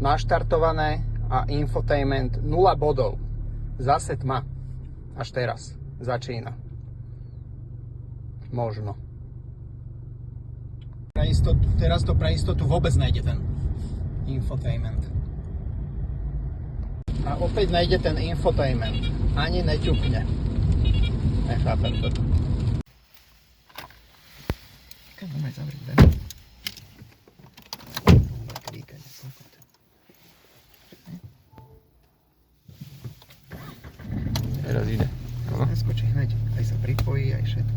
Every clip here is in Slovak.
naštartované a infotainment 0 bodov. Zase tma. Až teraz začína. Možno. Teraz to pre istotu vôbec nejde ten infotainment. A opäť nejde ten infotainment. Ani neťukne. Nechápem to. Môžeme zavrieť dvere. Teraz ide. Naskočí hneď. Aj sa pripojí, aj všetko.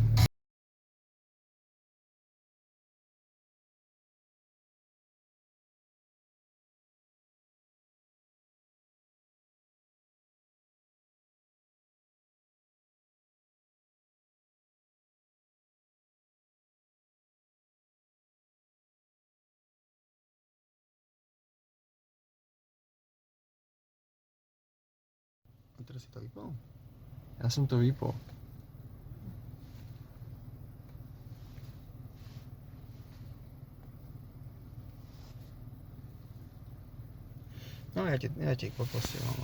A teraz si to vypol? Ja som to vypol. No ja ti poposielam.